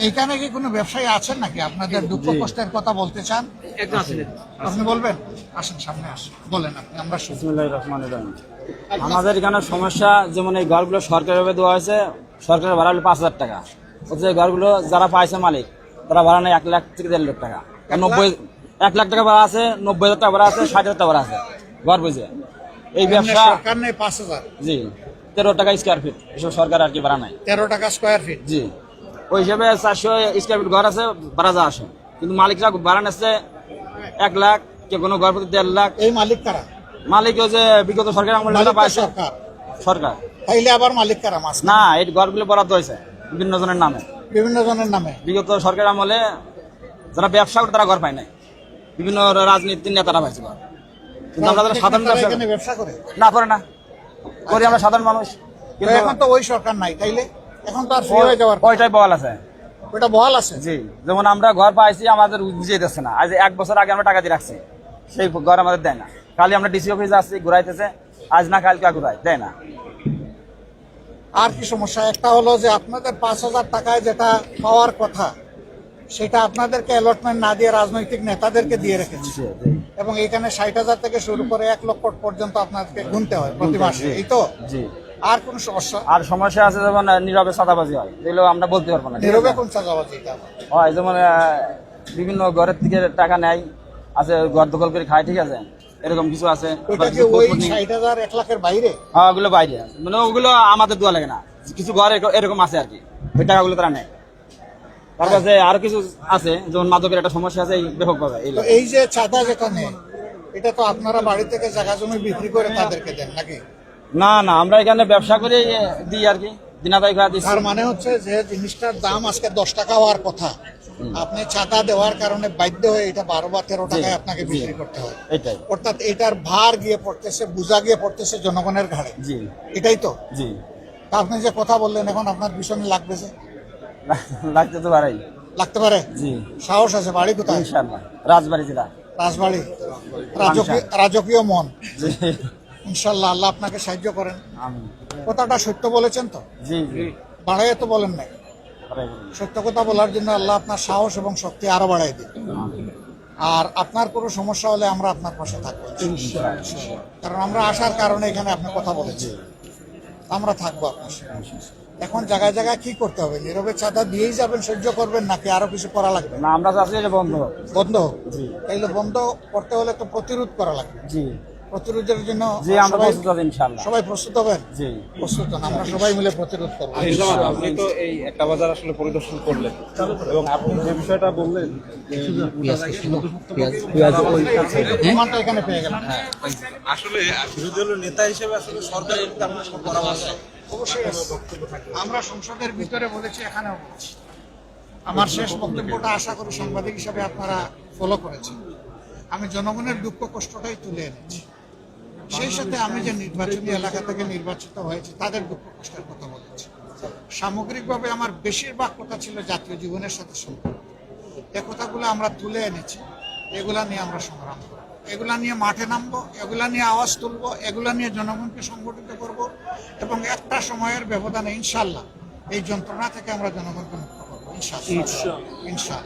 এইখানে কি কোনো ব্যবসায়ী আছেন নাকি আপনাদের দুঃখ কষ্টের কথা বলতে চান? আপনি বলবেন, আসেন সামনে আসেন, বলেন আপনি, আমরা শুনছি। বিসমিল্লাহির রহমানির রহিম। আমাদের এখানে সমস্যা, যেমন এই ঘরগুলো সরকারিভাবে দেওয়া হয়েছে, সরকারের ভাড়া হলো 5,000 টাকা। হচ্ছে ঘরগুলো যারা পাইছে মালিক, তারা ভাড়া নেয় 1 লাখ থেকে 1.5 লাখ টাকা। 1 লাখ টাকা ভাড়া আছে, 90,000 টাকা ভাড়া আছে, 60,000 টাকা ভাড়া আছে ঘর বুঝে। এই ব্যবসা সরকার নেই 5,000, জি 13 টাকা স্কোয়ার ফিট, এসব সরকার আর কি ভাড়া নাই। 13 টাকা স্কোয়ার ফিট, জি ওই হিসাবে 400 স্কোয়ার ফিট ঘর আছে, ভাড়া যা আসে। কিন্তু মালিকরা ভাড়া নিচ্ছে 1 লাখ, কে কোনো ঘর প্রতি 1.5 লাখ। এই মালিক কারা? মালিক ওই যে বিগত সরকার আমলে পাইছে সরকার। তাইলে আবার মালিক কারা? মাছ না, এই ঘরগুলো বরাদ্দ হয়েছে বিভিন্ন জনের নামে, বিভিন্ন জনের নামে। বিগত সরকার আমলে যারা ব্যবসা করে তারা ঘর পায় নাই, বিভিন্ন রাজনীতির নেতারা পাইছে ঘর। কিন্তু আমরা যারা সাধারণ ব্যবসা করে না করে না করি, আমরা সাধারণ মানুষ। কিন্তু এখন তো ওই সরকার নাই, তাইলে এখন তো আর ফ্রি হয়ে যাওয়ার ওইটাই বহাল আছে। ওইটা বহাল আছে। জি, যেমন আমরা ঘর পাইছি, আমাদের বুঝিয়ে দিচ্ছে না। আজ 1 বছর আগে আমরা টাকা দিয়ে রাখছি, সেই ঘর আমাদের দেয় না। খালি আমরা ডিসি অফিসে আসছি, ঘুরাইতেছে, আজ না কালকে ঘুরাই দেয় না। আর কি সমস্যা? একটা হলো যে আপনাদের 5,000 টাকায় যেটা পাওয়ার কথা, সেটা আপনাদেরকে অ্যালটমেন্ট না দিয়ে রাজনৈতিক নেতাদেরকে দিয়ে রেখেছে, এবং এখানে 60,000 থেকে শুরু করে 1 লক্ষ পর্যন্ত আপনাদেরকে গুনতে হয় প্রতি মাসে, এই তো? জি। আর কোন সমস্যা? আর সমস্যা আছে যেমন নীরবে চাঁদাবাজি হয়, যেগুলো আমরা বলতে পারবো না। নীরবে কোন চাঁদাবাজি হয়? যেমন বিভিন্ন ঘরের থেকে টাকা নেয়, আছে ঘর দখল করে খায়, ঠিক আছে, এরকম কিছু আছে। ওইটা কি ওই 60,000 1 লাখের বাইরে? হ্যাঁ, ওগুলো বাইরে, মানে ওগুলো আমাদের দেওয়া লাগে না। কিছু ঘর এরকম আছে আর কি, ওই টাকাগুলো তারা নেয়। তার কাছে আরো কিছু আছে, যেমন মাদকের একটা সমস্যা আছে ব্যাপকভাবে। এই যে চাঁদা যেটা নেয়, এটা তো আপনারা বাড়ি থেকে জায়গা জমি বিক্রি করে তাদেরকে দেন নাকি? না না, আমরা এখানে ব্যবসা করে দিই আর কি, দিনাদাই খাওয়া দিচ্ছি। তার মানে হচ্ছে যে জিনিসটার দাম আজকে 10 টাকা হওয়ার কথা, আপনি চাঁদা দেওয়ার কারণে বাধ্য হয়ে এটা 12 বা 13 টাকায় আপনাকে বিক্রি করতে হয়। এটাই, অর্থাৎ এটার ভার গিয়ে পড়তেছে, বোঝা গিয়ে পড়তেছে জনগণের ঘাড়ে। জি, এটাই তো? জি। তা আপনি যে কথা বললেন, এখন আপনার ভীষণ লাগবে যে? লাগতে তো পারেই, লাগতে পারে। জি। সাহস আছে? বাড়ি কোথায়? ইনশাআল্লাহ রাজবাড়ি জেলা। রাজবাড়ি। রাজকীয় মন। জি, ইনশাল্লাহ আল্লাহ আপনাকে সাহায্য করেন। আমিন। কথাটা সত্য বলেছেন তো? জি জি, বাড়াইয়া তো বলেন নাই। সত্য কথা বলার জন্য আল্লাহ আপনার সাহস এবং শক্তি আরো বাড়াই দিন। আর আপনার কোনো সমস্যা হলে আমরা আপনার পাশে থাকবো, কারণ আমরা আসার কারণে এখানে আপনি কথা বলেছি, আমরা থাকবো আপনার সাথে। এখন জায়গায় জায়গায় কি করতে হবে? নীরবে চাঁদা দিয়েই যাবেন, সহ্য করবেন, নাকি আরো কিছু করা লাগবে? না, আমরা চাচ্ছি যে বন্ধ বন্ধ। জি। তাইলে বন্ধ করতে হলে তো প্রতিরোধ করা লাগবে। জি, প্রতিরোধের জন্য জি আমরা প্রস্তুত আছি ইনশাআল্লাহ। সবাই প্রস্তুত হবেন? জি, প্রস্তুত হন, আমরা সবাই মিলে প্রতিরোধ করবো। আপনি তো এই একটা বাজার আসলে পরিদর্শন করলেন, এবং আপনি যে বিষয়টা বললেন প্রমাণটা এখানে পেয়ে গেলাম। আসলে বিরোধী দলের নেতা হিসেবে আসলে সরকারের আপনার কোনো পরামর্শ? অবশ্যই আমরা সংসদের ভিতরে বলেছি, এখানেও বলেছি। আমার শেষ বক্তব্যটা আশা করি সাংবাদিক হিসাবে আপনারা ফলো করেছেন। আমি জনগণের দুঃখ কষ্টটাই তুলে এনেছি, সেই সাথে আমি যে নির্বাচনী এলাকা থেকে নির্বাচিত হয়েছি তাদের দুঃখ কষ্টের কথা বলেছি। সামগ্রিকভাবে আমার বেশিরভাগ কথা ছিল জাতীয় জীবনের সাথে সম্পর্ক। এ কথাগুলো আমরা তুলে এনেছি, এগুলা নিয়ে আমরা সংগ্রাম করব, এগুলা নিয়ে মাঠে নামবো, এগুলা নিয়ে আওয়াজ তুলবো, এগুলা নিয়ে জনগণকে সংগঠিত করব, এবং একটা সময়ের ব্যবধানে ইনশাল্লাহ এই যন্ত্রণা থেকে আমরা জনগণকে মুক্ত করবো ইনশাআল্লাহ।